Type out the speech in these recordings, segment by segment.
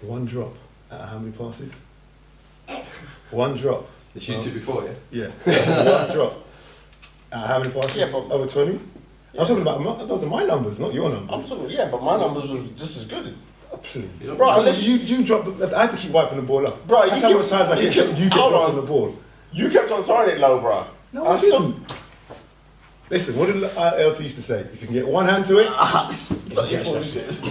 One drop out of how many passes? One drop. You shoot it before, yeah? Yeah. One drop. Out of how many passes? Yeah, but over 20? Yeah. I'm talking about those are my numbers, not your numbers. I'm talking, yeah, but my numbers were just as good. Oh, please. Bro, unless you dropped the, I had to keep wiping the ball up. Bro, that's you how much times you kept dropping the ball. You kept on throwing it low, bro. No, I didn't. Listen, what did LT used to say? If you can get one hand to it, Such a foolishness.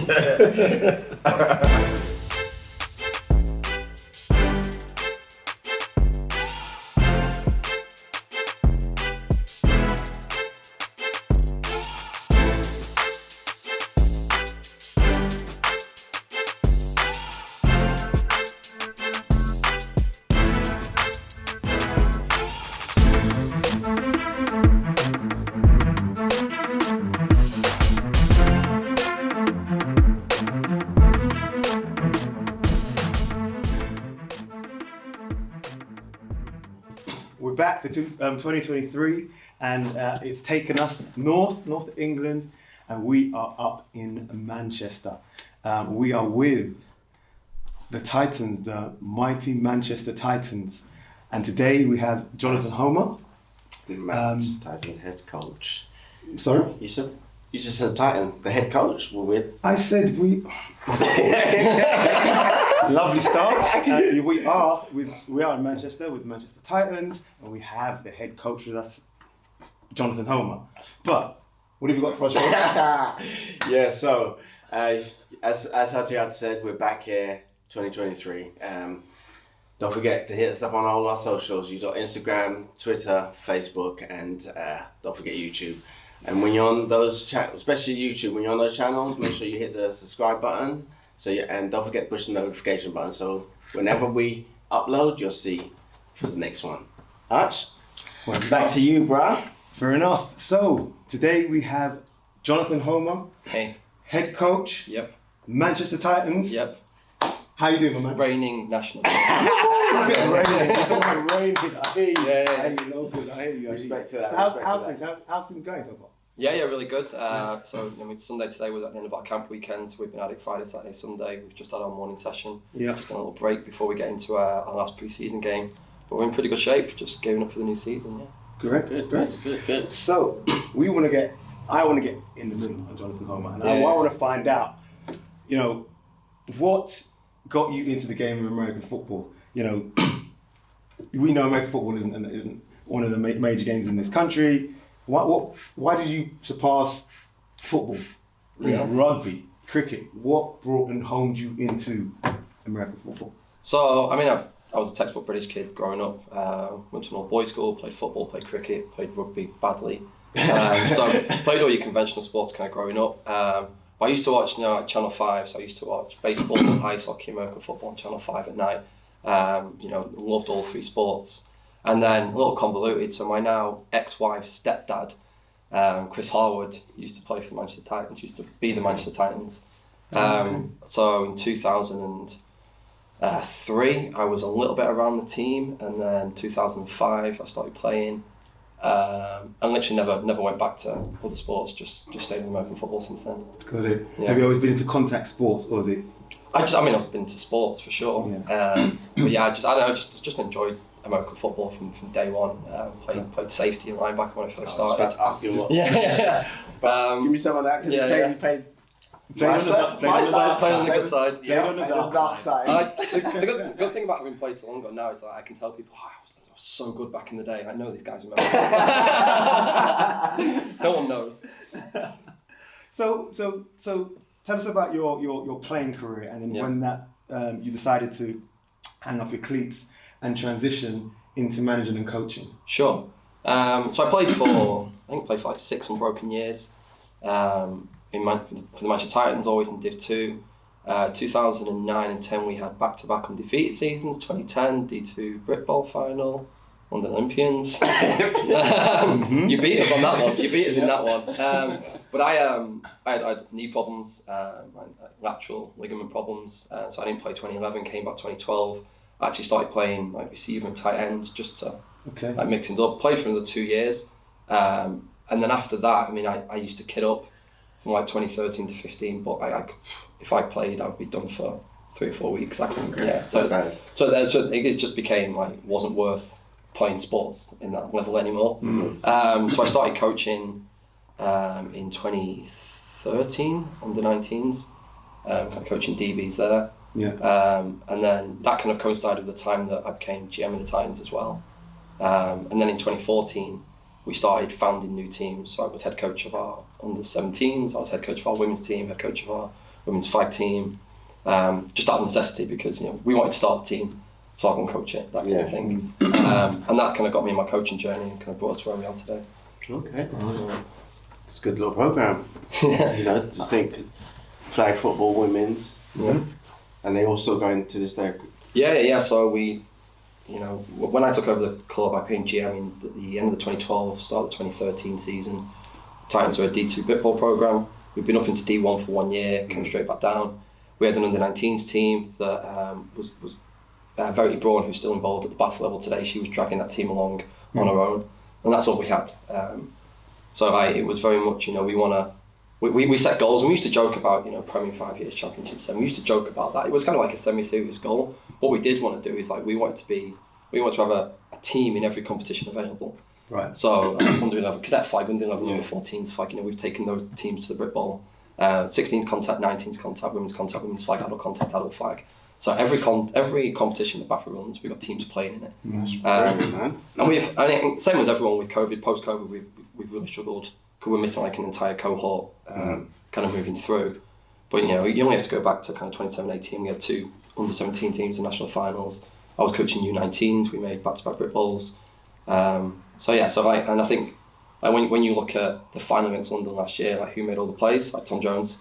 We're back for 2023, and it's taken us north of England, and we are up in Manchester. We are with the Titans, the mighty Manchester Titans, and today we have Jonathan Homer. Titans head coach. Sorry? You just said Titan, the head coach. We're with. I said we. Lovely start. We are in Manchester with Manchester Titans, and we have the head coach with us, Jonathan Homer. But what have you got for us? Yeah. So as Hatiat said, we're back here, 2023. Don't forget to hit us up on all our socials. You've got Instagram, Twitter, Facebook, and don't forget YouTube. And when you're on those channels, especially YouTube, when you're on those channels, make sure you hit the subscribe button. And don't forget to push the notification button. So whenever we upload, you'll see for the next one. Arch, back to you, bruh. Fair enough. So today we have Jonathan Homer, Hey. head coach, Yep. Manchester Titans. Yep. How you doing, my man? Reigning national. Raining. I hear you. Yeah. I hear you. No good. I hear you. Respect to that. So how's things going so far? Yeah, really good. So Sunday today was at the end of our camp weekends. We've been at it Friday, Saturday, Sunday. We've just had our morning session. Yeah. Just a little break before we get into our last pre-season game. But we're in pretty good shape. Just gearing up for the new season. Yeah. Correct. Good. So I want to get in the middle of Jonathan Homer, and I want to find out, what got you into the game of American football. We know American football isn't one of the major games in this country. Why did you surpass football, rugby, cricket? What brought and homed you into American football? So I was a textbook British kid growing up. Went to an all-boys school, played football, played cricket, played rugby badly. So played all your conventional sports kind of growing up. But I used to watch, at Channel 5, so I used to watch baseball, ice hockey, American football on Channel 5 at night. Loved all three sports. And then, a little convoluted, so my now ex-wife's stepdad, Chris Harwood, used to play for the Manchester Titans, used to be the Manchester Titans. So in 2003, I was a little bit around the team, and then 2005, I started playing. And literally never went back to other sports, just stayed in American football since then. Got it. Yeah. Have you always been into contact sports, or is it? I've been to sports for sure. Yeah. But yeah, I just enjoyed American football from day one. Played safety and linebacker when I first started. I was about to ask you what. Yeah. Give me some of that, because you played Played on the good side. Yeah, on the dark side. The good thing about having played so long ago now is that I can tell people, I was so good back in the day. I know these guys remember. No one knows. So tell us about your playing career, and then when that you decided to hang up your cleats and transition into managing and coaching. Sure. So I played for like 6 unbroken years. For the Manchester Titans, always in Div 2. 2009 and 10 we had back-to-back undefeated seasons. 2010 D2 Brit Bowl final, won the Olympians. You beat us on that one. You beat us in that one. But I had knee problems, lateral ligament problems, so I didn't play 2011. Came back 2012. I actually started playing receiver and tight ends just to mix things up. Played for another 2 years, and then after that, I used to kid up from 2013 to 15. But if I played, I would be done for 3 or 4 weeks. I can, yeah. So bad. so it just became like wasn't worth playing sports in that level anymore. So I started coaching in 2013 under 19s, kind of coaching DBs there. Yeah. And then that kind of coincided with the time that I became GM of the Titans as well. And then in 2014, we started founding new teams. So I was head coach of our under 17s, I was head coach of our women's team, head coach of our women's flag team, just out of necessity because we wanted to start the team so I can coach it, that kind of thing. And that kind of got me in my coaching journey and kind of brought us to where we are today. Okay. It's a good little program. Just think flag football, women's. And they all still going to this day. Yeah. So we, when I took over the club, I became GM in the end of the 2012, start of the 2013 season. Titans were a D2 Bitball program. We've been up into D1 for 1 year, came straight back down. We had an under 19s team that was Verity Braun, who's still involved at the Bath level today. She was dragging that team along on her own, and that's all we had. So it was very much, we set goals, and we used to joke about, Premier 5 years championships, and we used to joke about that. It was kind of like a semi-serious goal. What we did want to do is we wanted to have a team in every competition available. Right. So under 11 cadet flag, under 11 under 14s flag, we've taken those teams to the Brit Bowl. 16s contact, 19s contact, women's flag, adult flag. So every competition that Bath runs, we've got teams playing in it. And same as everyone with COVID, post-COVID, we've really struggled because we're missing like an entire cohort kind of moving through. But you only have to go back to kind of 2017-18. We had 2 under 17 teams in national finals. I was coaching U19s. We made back-to-back Brit Bowls. I think when you look at the final against London last year, who made all the plays, like Tom Jones,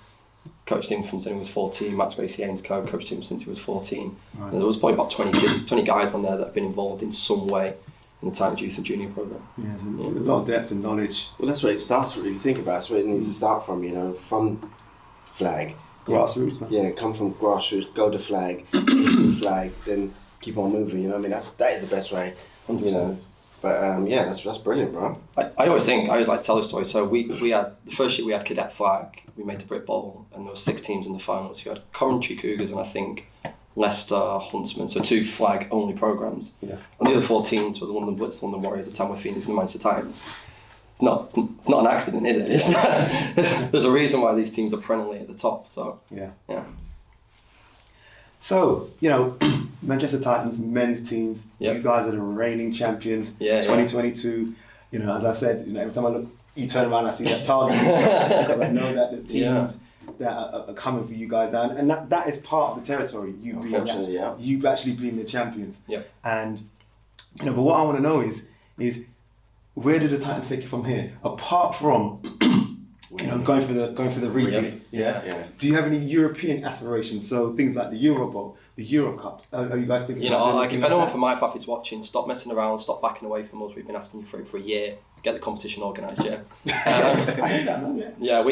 coached him since he was 14. Matt Spacey Ainscoe coached him since he was 14. Right. And there was probably about 20 guys on there that have been involved in some way in the Titans Youth and Junior program. Yeah, a lot of depth and knowledge. Well, that's where it starts. If you think about it, that's where it needs to start from. From flag, grassroots, man. Yeah, come from grassroots, go to flag, to flag, then keep on moving. That is the best way. 100%. But that's brilliant, bro. I always like to tell the story. So we had the first year we had cadet flag. We made the Brit Bowl, and there were 6 teams in the finals. You had Coventry Cougars and I think Leicester Huntsmen. So 2 flag only programs. Yeah. And the other 4 teams were the London Blitz, London Warriors, the Tamworth Phoenix, and the Manchester Titans. It's not an accident, is it? There's a reason why these teams are perennially at the top. So yeah. So, Manchester Titans men's teams, you guys are the reigning champions, 2022. As I said, every time I look, you turn around, I see that target because I know that there's teams that are coming for you guys down, and that is part of the territory. You've actually been the champions. Yeah. And but what I want to know is where do the Titans take it from here? Apart from going for the region. Yeah. Do you have any European aspirations? So things like the Euro Bowl, the Euro Cup. Are you guys thinking? If anyone from my FAF is watching, stop messing around, stop backing away from us. We've been asking you for it for a year. Get the competition organised. I heard that, man. Yeah.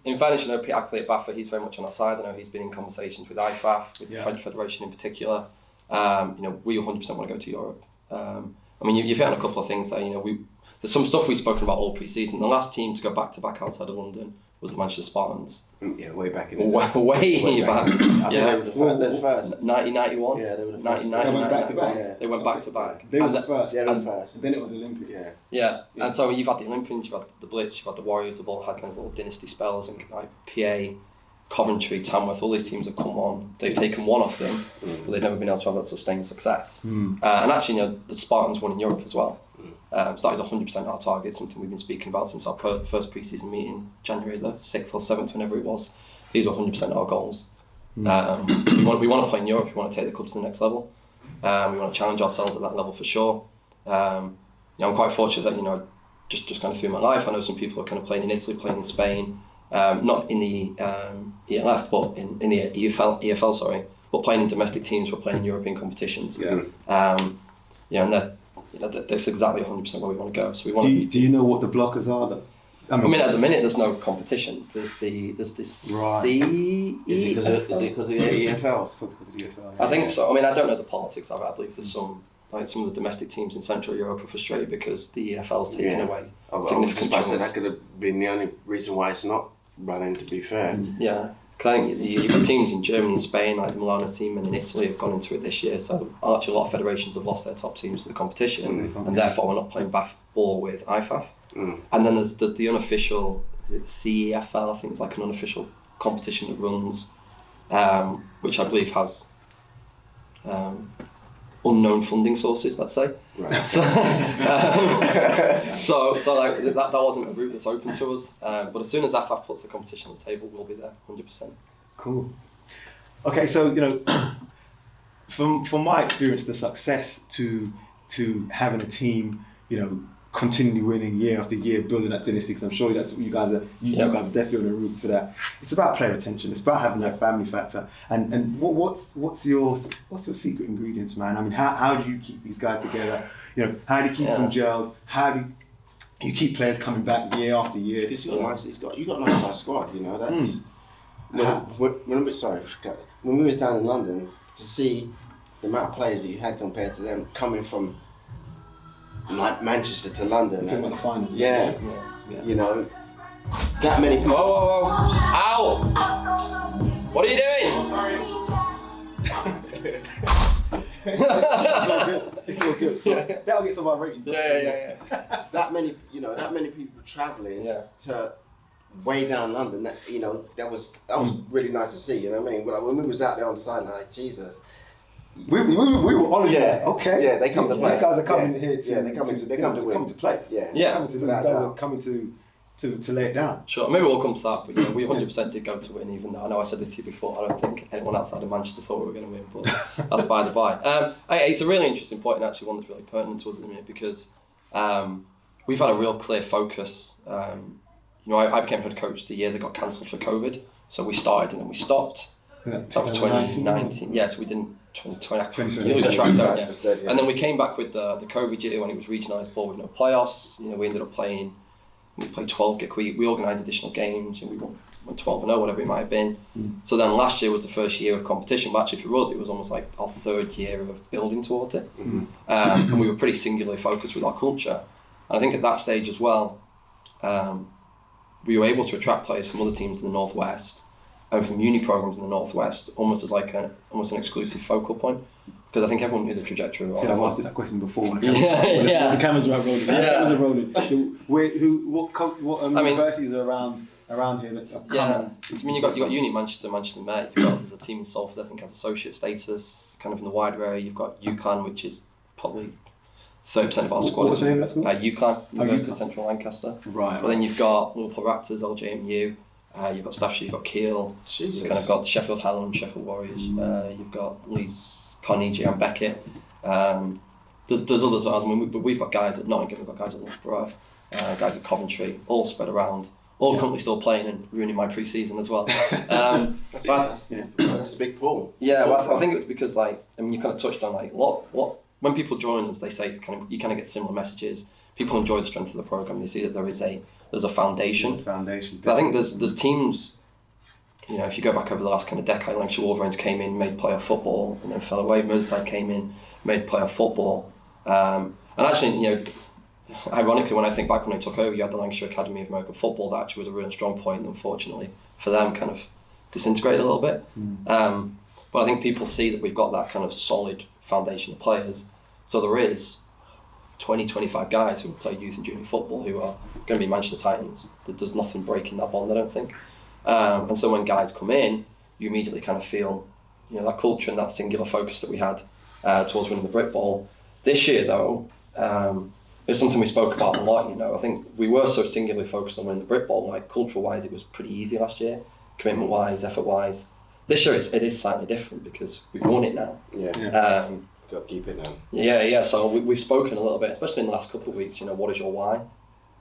In fairness, Peter Ackley at BAFA, he's very much on our side. I know he's been in conversations with IFAF, with the French Federation in particular. We 100% want to go to Europe. You've hit on a couple of things there. There's some stuff we've spoken about all pre-season. The last team to go back outside of London was the Manchester Spartans. Yeah, way back in the day. Way back. I think they were the first. 1991. Yeah, they were the first. They went back to back. Yeah. They went back to back. They were the first. Yeah, they were first. And then it was the Olympics. Yeah. And so you've had the Olympians, you've had the Blitz, you've had the Warriors. They've all had kind of little dynasty spells, and like PA, Coventry, Tamworth. All these teams have come on. They've taken one off them, but they've never been able to have that sustained success. And actually, the Spartans won in Europe as well. So that is 100% our target, something we've been speaking about since our first pre-season meeting, January the 6th or 7th, whenever it was. These are 100% our goals. We want to play in Europe, we want to take the club to the next level. We want to challenge ourselves at that level for sure. I'm quite fortunate that, just kind of through my life, I know some people are kind of playing in Italy, playing in Spain, not in the ELF, but in the EFL, but playing in domestic teams, we're playing in European competitions. And that's exactly 100% where we want to go. So we want. Do you know what the blockers are? At the minute, there's no competition. There's this C. Is it because of the EFL? It's probably because of the EFL. I think so. I don't know the politics of it. I believe there's some of the domestic teams in Central Europe are frustrated because the EFL's taken away significant chunks. That could have been the only reason why it's not running. To be fair. Yeah. Because I think you've got teams in Germany and Spain, like the Milano team, and in Italy have gone into it this year. So actually, a lot of federations have lost their top teams to the competition, and therefore we're not playing ball with IFAF. And then there's the unofficial, is it CEFL? I think it's like an unofficial competition that runs, which I believe has unknown funding sources, let's say. Right. So like that wasn't a route that's open to us. But as soon as AFAF puts the competition on the table, we'll be there, 100%. Cool. Okay, so from my experience, the success to having a team, continually winning year after year, building that dynasty, because I'm sure that's what you guys are. You guys are definitely on the route to that. It's about player retention. It's about having that family factor. And what's your secret ingredients, man? I mean, how do you keep these guys together? How do you keep them gelled? How do you keep players coming back year after year? You got a nice size squad. That's. When we was down in London, to see the amount of players that you had compared to them coming from Manchester to London. Talking about the finals. Yeah. That many people. Whoa. Ow! What are you doing? It's all good. So that'll get some of our ratings. Yeah. That many people travelling to way down London. That was really nice to see. You know what I mean? When we was out there on the side, like Jesus. We were honest. Yeah. Okay. Yeah, they come to play. These guys are coming here to they come to win. come to play. Yeah. These guys are coming to lay it down. Sure, maybe we'll come to that, but we 100% did go to win, even though I know I said this to you before. I don't think anyone outside of Manchester thought we were going to win, but that's by the by. It's a really interesting point, and actually one that's really pertinent to us at the minute, because we've had a real clear focus. I became head coach the year that got cancelled for COVID, so we started and then we stopped. That was 2019. Yes, we didn't. 2020. And then we came back with the COVID year when it was regionalised ball with no playoffs. We ended up played 12. We organised additional games. We won 12-0, whatever it might have been. So then last year was the first year of competition, but actually for us it was almost like our third year of building towards it. And we were pretty singularly focused with our culture. And I think at that stage as well, we were able to attract players from other teams in the Northwest and from uni programs in the Northwest, almost as like an exclusive focal point, because I think everyone knew the trajectory. I've asked you that question before. When the cameras were rolling. What universities are around here that are coming? You got uni Manchester Met. There's a team in Salford I think has associate status, kind of in the wider area. You've got UCLan, which is probably 30% of our squad. What's the name of that school? UCLan, University of Central Lancaster. Right. But then you've got Liverpool Raptors, LJMU. You've got Staffordshire, you've got Kiel. Jesus. You've kind of got Sheffield Hallam, Sheffield Warriors. You've got Leeds, Carnegie and Beckett. There's others. We've got guys at Nottingham, we've got guys at Loughborough, guys at Coventry, all spread around. All currently still playing and ruining my pre-season as well. That's a big pull. Yeah, well, I think it was because you kind of touched on what when people join us, they say you kind of get similar messages. People enjoy the strength of the program. They see that there's a foundation. But I think there's teams. If you go back over the last kind of decade, Lancashire Wolverines came in, made playoff football, and then fell away. Merseyside came in, made playoff football, and actually, ironically, when I think back when I took over, you had the Lancashire Academy of American Football. That actually was a really strong point, and unfortunately for them, kind of disintegrated a little bit. But I think people see that we've got that kind of solid foundation of players. So there is 20-25 guys who play youth and junior football who are going to be Manchester Titans. There's nothing breaking that bond, I don't think. And so when guys come in, you immediately kind of feel, that culture and that singular focus that we had towards winning the Brit Bowl. This year, though, it's something we spoke about a lot. I think we were so singularly focused on winning the Brit Bowl. Cultural-wise, it was pretty easy last year, commitment-wise, effort-wise. This year, it is slightly different because we've won it now. Yeah. Got to keep it now. Yeah. So we've spoken a little bit, especially in the last couple of weeks. What is your why?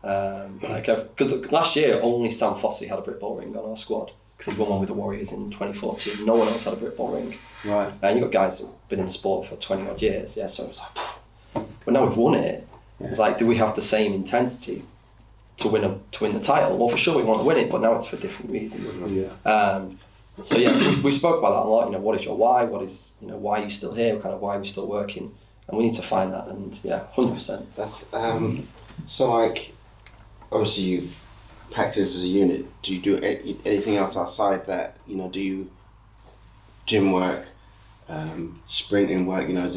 Because last year only Sam Fossey had a Brit Bowl ring on our squad because he won one with the Warriors in 2014. No one else had a Brit Bowl ring. Right. And you've got guys who've been in sport for 20 odd years. Yeah. So it's like, but now we've won it. Yeah. It's like, do we have the same intensity to win the title? Well, for sure we want to win it, but now it's for different reasons. Yeah. So we spoke about that a lot. What is your why? What is why are you still here? Kind of why are we still working? And we need to find that. And 100%. That's so obviously you practice as a unit? Do you do anything else outside that? You know, do you gym work, sprinting work? You know,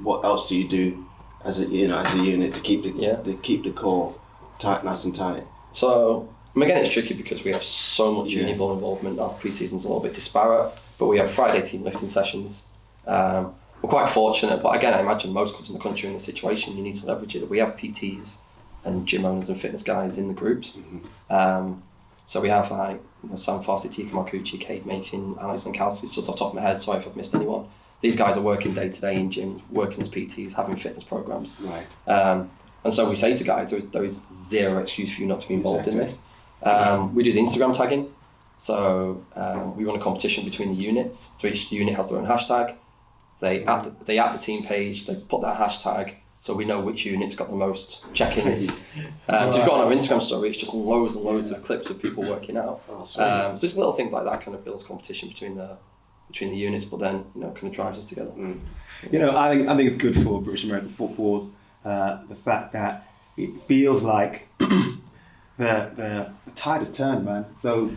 what else do you do as a unit to keep the core tight, nice and tight? So again, it's tricky because we have so much uni ball involvement. Our pre-season's a little bit disparate, but we have Friday team lifting sessions. We're quite fortunate, but again, I imagine most clubs in the country are in this situation. You need to leverage it. We have PTs and gym owners and fitness guys in the groups. So we have Sam Farsi, Tika Marcucci, Kate Makin, Alex and Kelsey, just off the top of my head, sorry if I've missed anyone. These guys are working day to day in gyms, working as PTs, having fitness programs. Right. And so we say to guys, there is zero excuse for you not to be involved in this. We do the Instagram tagging. So we run a competition between the units. So each unit has their own hashtag. They add the team page, they put that hashtag, so we know which unit's got the most check-ins. So if you've got on our Instagram story, it's just loads and loads of clips of people working out. So it's little things like that kind of builds competition between the units, but then kind of drives us together. You know, I think it's good for British American football, the fact that it feels like the tide has turned, man. So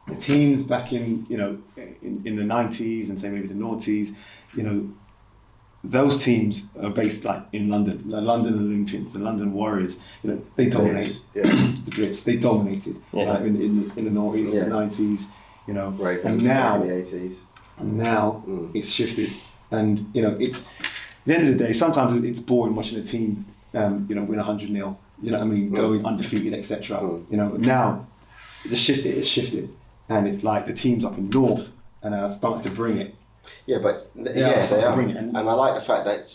the teams back in in the 90s and say maybe the noughties, those teams are based like in London, the London Olympians, the London Warriors. They dominate. The Brits, they dominated in the noughties, the 90s. And now in the 80s. And now it's shifted, and it's at the end of the day. Sometimes it's boring watching a team, win 100-0. You know what I mean? Going undefeated, etc. Now it's shifted, and it's like the teams up in North and are starting to bring it. Yeah, but they are. And I like the fact that,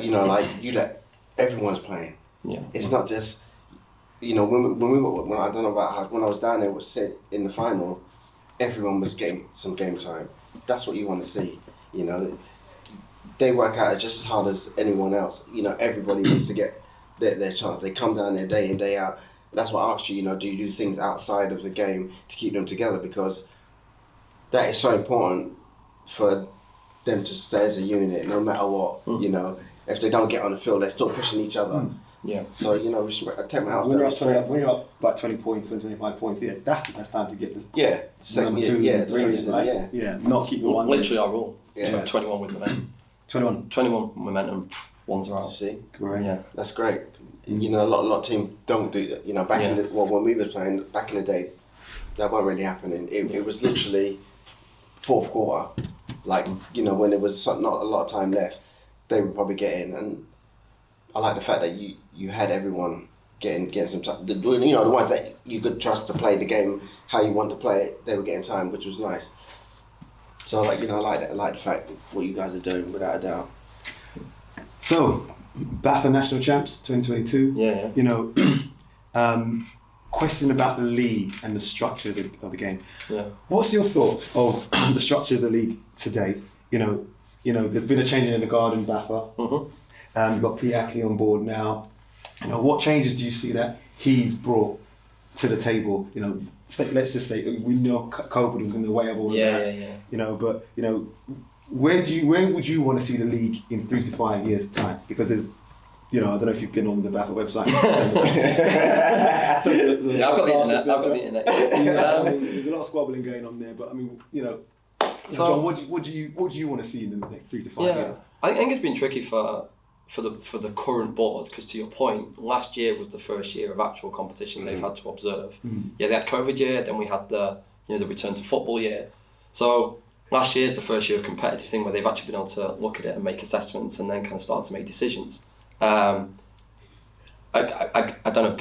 you let everyone's playing. Yeah. It's not just, when I don't know about how, when I was down there, was said in the final, everyone was getting some game time. That's what you want to see. They work out just as hard as anyone else. Everybody needs to get their chance. They come down there day in, day out. That's why I asked you, do you do things outside of the game to keep them together? Because that is so important for them to stay as a unit, no matter what. If they don't get on the field, they're still pushing each other. Yeah. So I take my house. When you're up like 20 points and 25 points, that's the best time to get the number twos and threes, right? Not keep the one. Literally our goal. 21 with momentum. 21 momentum. Ones are out. See, great. Yeah, that's great. A lot of teams don't do that. When we were playing back in the day, that wasn't really happening. It was literally fourth quarter, when there was not a lot of time left, they would probably get in. And I like the fact that you had everyone getting some time. The ones that you could trust to play the game how you want to play it, they were getting time, which was nice. So I like that. I like the fact what you guys are doing, without a doubt. So, BAFA National Champs 2022. Question about the league and the structure of the game. Yeah. What's your thoughts of the structure of the league today? There's been a change in the guard in BAFA. You've got Pete Ackley on board now. What changes do you see that he's brought to the table? Let's just say we know COVID was in the way of all of that. But where would you want to see the league in 3 to 5 years' time? Because there's I don't know if you've been on the BAFA website. I've got the internet. There's a lot of squabbling going on there, but John, what do you want to see in the next 3 to 5 years? I think it's been tricky for the current board, because to your point, last year was the first year of actual competition they've had to observe. They had COVID year, then we had the return to football year. So last year is the first year of competitive thing where they've actually been able to look at it and make assessments and then kind of start to make decisions. I don't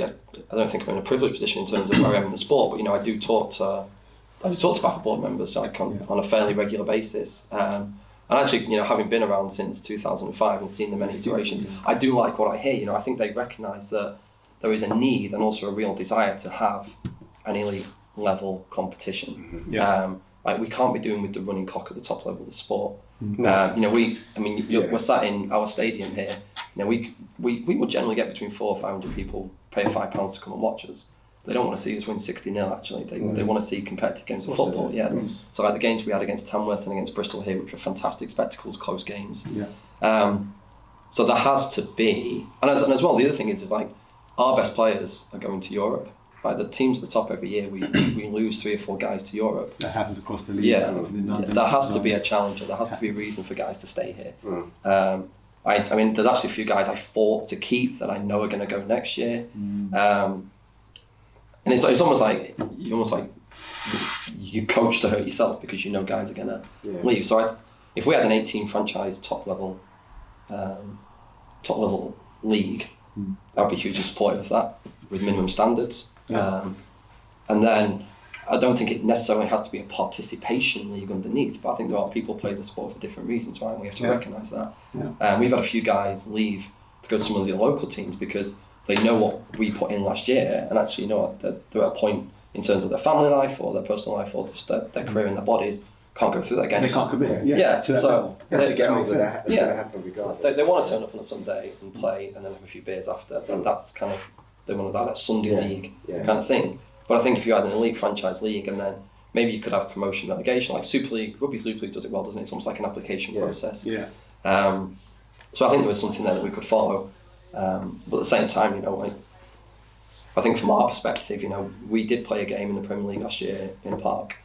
think I'm in a privileged position in terms of where I am in the sport, but I do talk to BAFA board members on a fairly regular basis. And actually, having been around since 2005 and seen the many iterations, I do like what I hear. I think they recognise that there is a need and also a real desire to have an elite level competition. We can't be doing with the running cock at the top level of the sport. We're sat in our stadium here. We will generally get between 400 or 500 people pay £5 to come and watch us. They don't want to see us win 60-0 actually. They want to see competitive games of football. So like the games we had against Tamworth and against Bristol here, which were fantastic spectacles, close games. So there has to be, and as well, the other thing is like our best players are going to Europe. Like the teams at the top every year, we lose 3 or 4 guys to Europe. That happens across the league. Yeah, In London, there has to be a challenger. There has to be a reason for guys to stay here. I mean, there's actually a few guys I fought to keep that I know are going to go next year. And it's almost like you coach to hurt yourself because you know guys are going to leave. So if we had an 18 franchise top level league, I'd be hugely supportive of that with minimum standards. And then I don't think it necessarily has to be a participation league underneath, but I think there are people play the sport for different reasons, right? And we have to recognise that. We've had a few guys leave to go to some of the local teams because they know what we put in last year, and actually, you know what, they're at a point in terms of their family life or their personal life or just their career and their bodies can't go through that again. They can't commit. To that level. As you get older, that's going to happen regardless. They want to turn up on a Sunday and play and then have a few beers after. That's kind of, they want that Sunday league kind of thing. But I think if you had an elite franchise league and then maybe you could have promotion relegation, like Super League, Rugby Super League does it well, doesn't it? It's almost like an application process. So I think there was something there that we could follow. But at the same time, you know, I think from our perspective, you know, we did play a game in the Premier League last year in a park.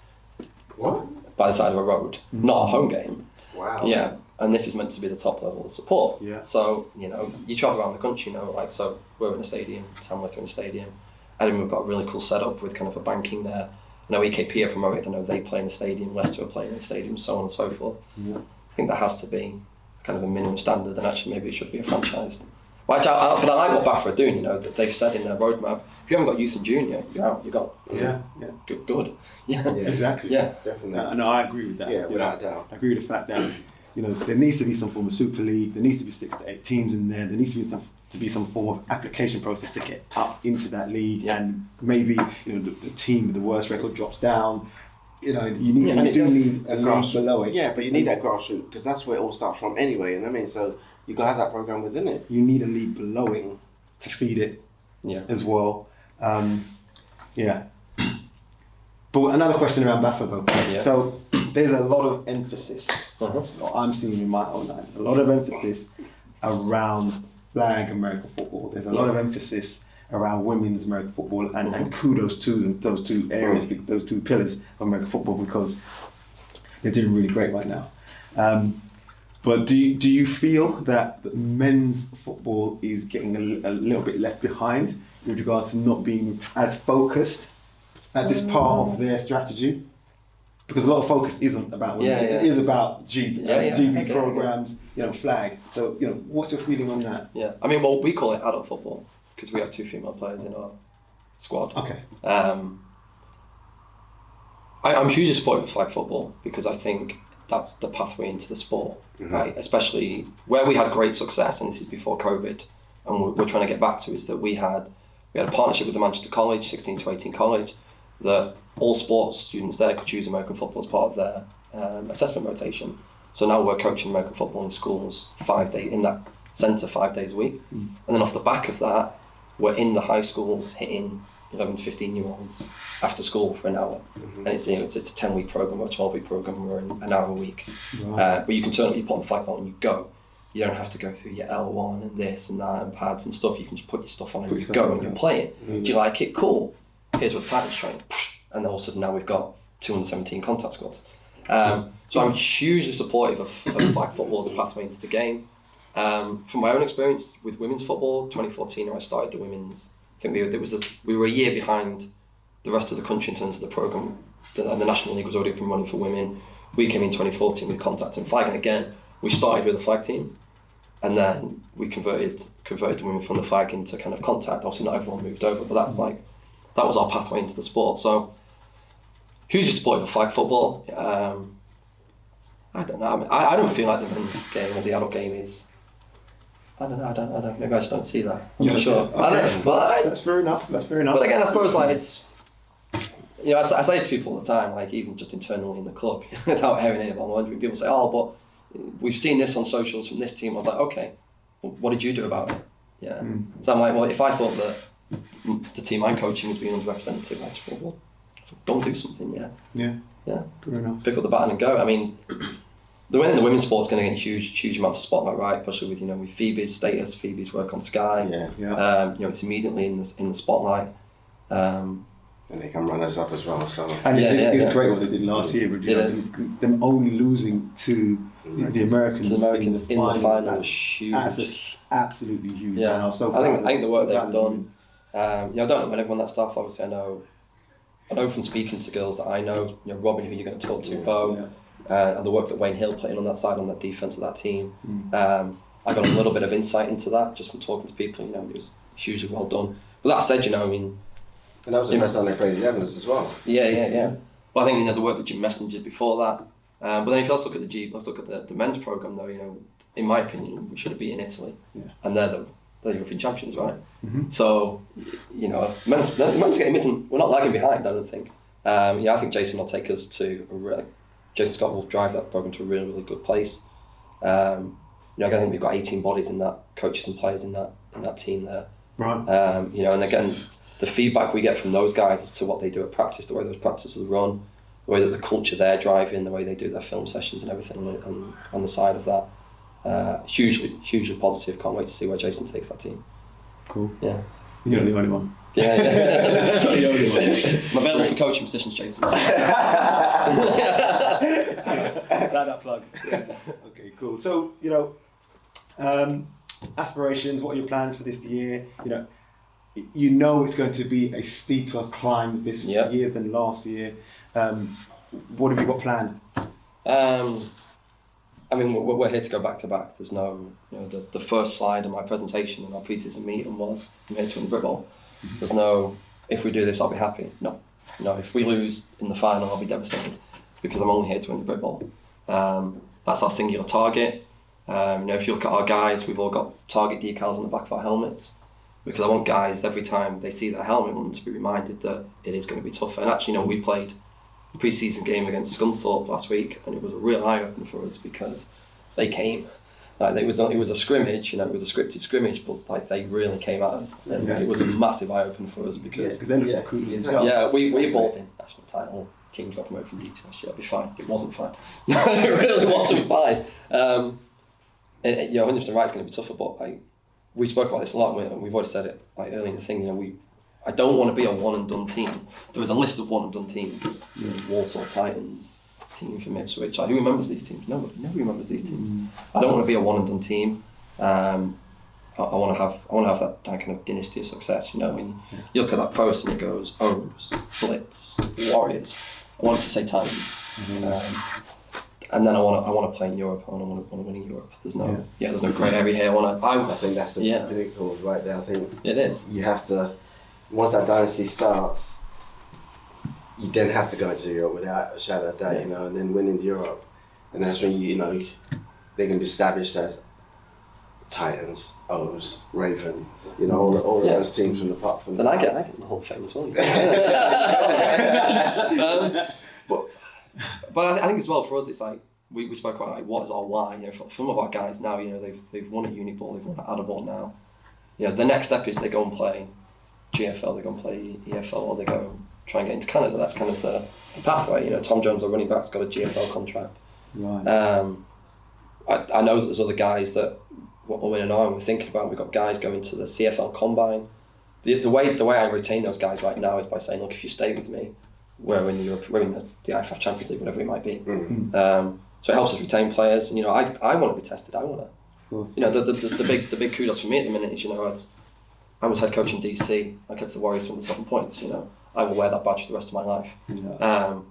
What? By the side of a road, not a home game. Wow. Yeah, and this is meant to be the top level of support. Yeah. So, you know, you travel around the country, you know, like, so we're in a stadium, Tamworth are in a stadium. Edinburgh have got a really cool setup with kind of a banking there. I know EKP are promoted, I know they play in the stadium, Leicester are playing in the stadium, so on and so forth. I think that has to be kind of a minimum standard, and actually maybe it should be a franchised. But I like what Bath are doing, you know, that they've said in their roadmap, if you haven't got youth and junior, you're out, you've got good. Exactly. Yeah. Definitely. No, I agree with that. Yeah, without a doubt. I agree with the fact that, you know, there needs to be some form of Super League, there needs to be 6 to 8 teams in there, there needs to be some form of application process to get up into that league, and maybe, you know, the team with the worst record drops down. You know, you need a league below it. Yeah, but you need that grassroots, because that's where it all starts from anyway, and I mean, so you got to have that program within it. You need a league below it to feed it as well. But another question around BAFA though. So there's a lot of emphasis, what I'm seeing in my own life, a lot of emphasis around flag American football. There's a lot of emphasis around women's American football, and kudos to them, those two areas, those two pillars of American football, because they're doing really great right now. But do you feel that men's football is getting a little bit left behind with regards to not being as focused at this part of their strategy? Because a lot of focus isn't about women. It is about GB programs, you know, flag. So, you know, what's your feeling on that? Yeah, I mean, well, we call it adult football because we have 2 female players in our squad. Okay. I'm hugely supportive of flag football because I think that's the pathway into the sport, right? Especially where we had great success, and this is before COVID, and we're trying to get back to, is that we had a partnership with the Manchester College, 16 to 18 college, that all sports students there could choose American football as part of their assessment rotation. So now we're coaching American football in schools 5 days, in that centre 5 days a week. And then off the back of that, we're in the high schools hitting 11 to 15 year olds after school for an hour. And it's a 10-week programme or a 12-week programme, we're in an hour a week. Right. But you can turn up, you put on the flag ball and you go. You don't have to go through your L1 and this and that and pads and stuff. You can just put your stuff on and you go and you play it. Do you like it? Cool. Here's what the Titans train. And then all of a sudden now we've got 217 contact squads. So I'm hugely supportive of flag football as a pathway into the game. From my own experience with women's football, 2014 when I started the women's, I think we were a year behind the rest of the country in terms of the programme. The National League was already up and running for women. We came in 2014 with contact and flag, and again, we started with a flag team, and then we converted the women from the flag into kind of contact. Obviously not everyone moved over, but that was our pathway into the sport. So, hugely supportive of flag football. I don't know. I mean, I don't feel like the men's game or the adult game is. I don't know. Maybe I just don't see that. I'm not sure. Okay. I don't know. But That's fair enough. But again, I suppose like it's. You know, I say to people all the time, like even just internally in the club, without hearing it, I'm wondering. People say, "Oh, but we've seen this on socials from this team." I was like, "Okay, well, what did you do about it?" Yeah. So I'm like, well, if I thought that the team I'm coaching was being underrepresented, I'd just well, go and do something. Yeah. Fair enough. Pick up the baton and go. I mean, the women's sport's going to get huge amounts of spotlight, right? Especially with Phoebe's status, Phoebe's work on Sky. Yeah. It's immediately in the spotlight. And they can run us up as well. So And it's yeah. great what they did last year. But, you know, them only losing to the Americans, To the Americans in the final was huge. That's absolutely huge. Yeah, And I was so I proud of think the work them. So they've proud of them. done. You know, I don't know everyone that stuff. Obviously, I know from speaking to girls that I know. You know, Robin, who you're going to talk to, Bo, and the work that Wayne Hill put in on that side, on that defense of that team. I got a little bit of insight into that just from talking to people. You know, it was hugely well done. But that said, you know, I mean. And that was the first time they played 11s as well. Yeah. But I think, you know, the work that Jim Messenger did before that. But then if you also look at let's look at the men's program though. You know, in my opinion, we should have beaten Italy, and they're the European champions, right? So, you know, men's game isn't. We're not lagging behind. I don't think. I think Jason will take us to Jason Scott will drive that program to a really, really good place. I think we've got 18 bodies in that, coaches and players in that team there. Right. And again, the feedback we get from those guys as to what they do at practice, the way those practices run, the way that the culture they're driving, the way they do their film sessions and everything on the side of that, hugely positive. Can't wait to see where Jason takes that team. Cool. Yeah. You're not the only one. Yeah. The only one. I'm available for coaching positions, Jason. that plug. Yeah. Okay, cool. So, you know, aspirations, what are your plans for this year? You know it's going to be a steeper climb this year than last year. What have you got planned? I mean, we're here to go back to back. There's no, the first slide of my presentation in our pre-season meeting was, I'm here to win the Brit Bowl. There's no, if we do this, I'll be happy. No, if we lose in the final, I'll be devastated because I'm only here to win the Brit Bowl. That's our singular target. If you look at our guys, we've all got target decals on the back of our helmets because I want guys, every time they see their helmet, I want them to be reminded that it is going to be tougher. And actually, we played a pre-season game against Scunthorpe last week, and it was a real eye-opener for us because they came. It was a scrimmage, it was a scripted scrimmage, but they really came at us, and it was a massive eye-opener for us because they look recruited themselves. Yeah, we bought in national title. Team got promoted from D2 last year. It'll be fine. It wasn't fine. It really wasn't fine. And 100% right, it's going to be tougher, but we spoke about this a lot, and we've already said it early in the thing. I don't want to be a one and done team. There was a list of one and done teams. Walsall Titans, team from Ipswich. Who remembers these teams? Nobody remembers these teams. I don't want to be a one and done team. I want to have that kind of dynasty of success. When you look at that post and it goes O's, Blitz, Warriors. I wanted to say Titans. And then I want to play in Europe. I want to win in Europe. There's no grey area here. I think that's the pinnacle right there. I think it is. You have to, once that dynasty starts, you then have to go into Europe without a shadow of doubt, and then win in Europe, and that's when they're going to be established as Titans, O's, Raven, all of those teams from the top. Then I get the Hall of Fame as well. But I think as well for us, it's like we spoke about what is our why. For some of our guys now, they've won a uni ball, they've won an Adder ball now. The next step is they go and play GFL, they go and play EFL, or they go and try and get into Canada. That's kind of the pathway. Tom Jones, our running back's got a GFL contract. Right. I know that there's other guys that Owen and I were thinking about. We've got guys going to the CFL Combine. The way I retain those guys right now is by saying, look, if you stay with me, we're in the IFF Champions League, whatever it might be. So it helps us retain players. And I want to be tested. I want to. Of course. The big kudos for me at the minute is as I was head coach in DC. I kept the Warriors to under 7 points. I will wear that badge for the rest of my life. Yeah.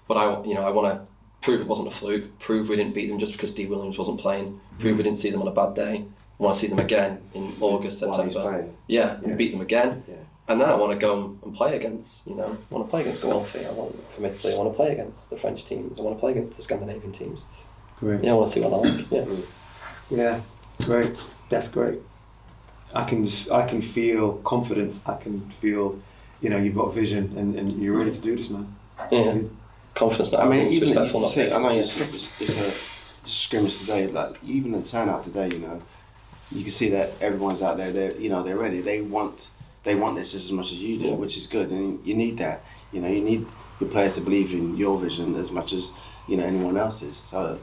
But I want to prove it wasn't a fluke. Prove we didn't beat them just because D Williams wasn't playing. Prove we didn't see them on a bad day. I want to see them again in August, September. And beat them again. Yeah. And then I want to go and play against, I want to play against Guelphy, I want from Italy, I want to play against the French teams, I want to play against the Scandinavian teams. Great. I want to see what they're like. Yeah, great. That's great. I can feel confidence. I can feel, you've got vision and you're ready to do this, man. Yeah. Confidence. I mean, even respectful. I know it's a scrimmage today. Like even the turnout today, you can see that everyone's out there. They're ready. They want this just as much as you do, which is good, and you need that. You need your players to believe in your vision as much as anyone else's. So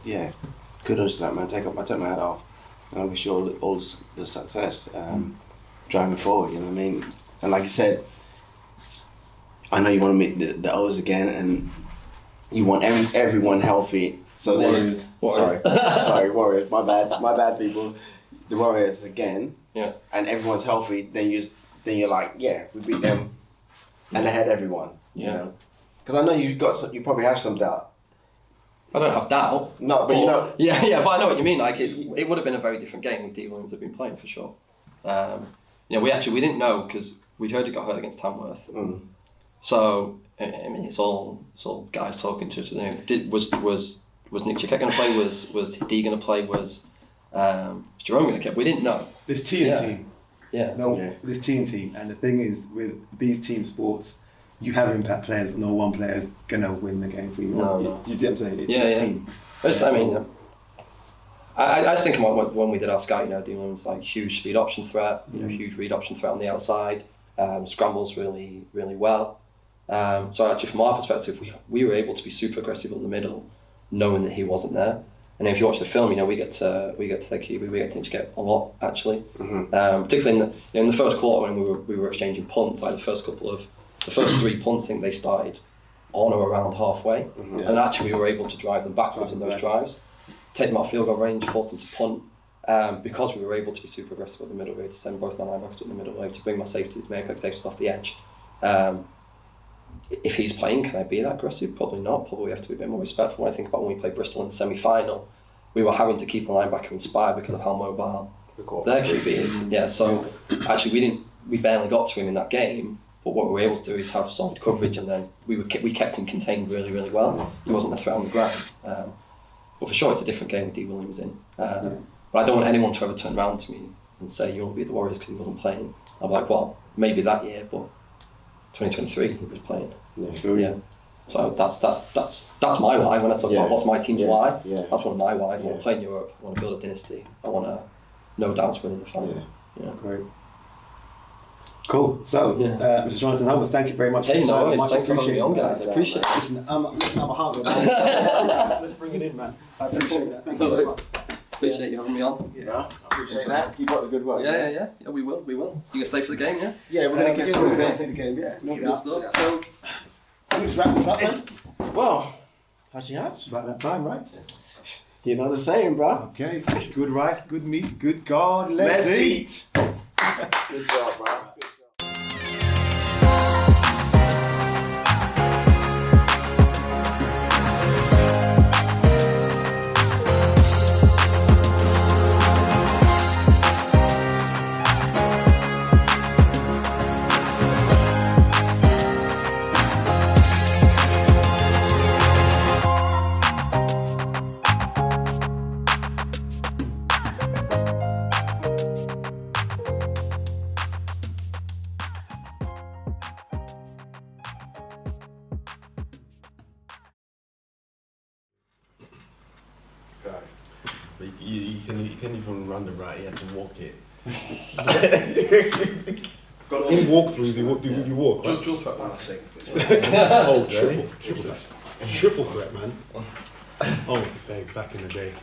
kudos to that, man. Take my hat off, and I wish you all the success driving forward. You know what I mean? And like you said, I know you want to meet the O's again, and you want everyone healthy. So Warriors. Sorry, Warriors. My bad, people. The Warriors again. Yeah. And everyone's healthy. Then you're like, yeah, we beat them, and ahead everyone. Yeah. You know, because I know you probably have some doubt. I don't have doubt. No, but you know. Yeah, but I know what you mean. Like it would have been a very different game if D Williams had been playing for sure. We didn't know because we'd heard he got hurt against Tamworth. Mm. So I mean, it's all guys talking to each other. Was Nick Jaquette going to play? Was D going to play? Was Jerome going to play? We didn't know. There's T and team. Yeah. No, there's T and team, and the thing is with these team sports, you have impact players, but no one player is gonna win the game for you. No. You see what I'm saying? It's team. I was thinking about when we did our scout. D Williams like huge speed option threat, huge read option threat on the outside, scrambles really really well. So actually, from our perspective, we were able to be super aggressive in the middle, knowing that he wasn't there. And if you watch the film, we get to their QB, we get to get a lot actually. Mm-hmm. Particularly in the first quarter when we were exchanging punts, like the first 3 punts, I think they started on or around halfway, and actually we were able to drive them backwards in those drives, take them out field goal range, force them to punt, because we were able to be super aggressive at the middle. We were able to send both my linebackers in the middle, we were able to bring my apex safeties off the edge. If he's playing, can I be that aggressive? Probably not. Probably have to be a bit more respectful. When I think about when we played Bristol in the semi-final, we were having to keep a linebacker inspired because of how mobile their QB is. Yeah, so actually we barely got to him in that game, but what we were able to do is have solid coverage, and then we kept him contained really, really well. He wasn't a threat on the ground. But for sure, it's a different game with D Williams in. But I don't want anyone to ever turn around to me and say, you want to be the Warriors because he wasn't playing. I'll be like, well, maybe that year, but 2023 he was playing. Yeah. So that's my why when I talk about what's my team's why. Yeah. That's one of my whys. I want to play in Europe. I want to build a dynasty. I want to no doubts win in the final. Yeah. Great. Cool. So, Mr. Jonathan Homer, thank you very much for your time. Hey, no, thanks for having me on, guys. I appreciate it. Listen, I'm a hungry man. Let's bring it in, man. I appreciate that. Thank you very much. Appreciate you having me on. Yeah, I appreciate that. Keep up the good work. Yeah, we will. You gonna stay for the game, yeah? Yeah, we're gonna get some events in the game. Yeah, no Good doubt. stuff. So, We'll just wrap this up, man. Well, actually, It's about that time, right? you know the saying, bro. Okay. Good rice, good meat, good God, let's eat. Good job, bro. You can even run the right, you have to walk it. In walkthroughs, you walk. Right? dual threat, I think. Oh, triple threat, man. Oh, days back in the day.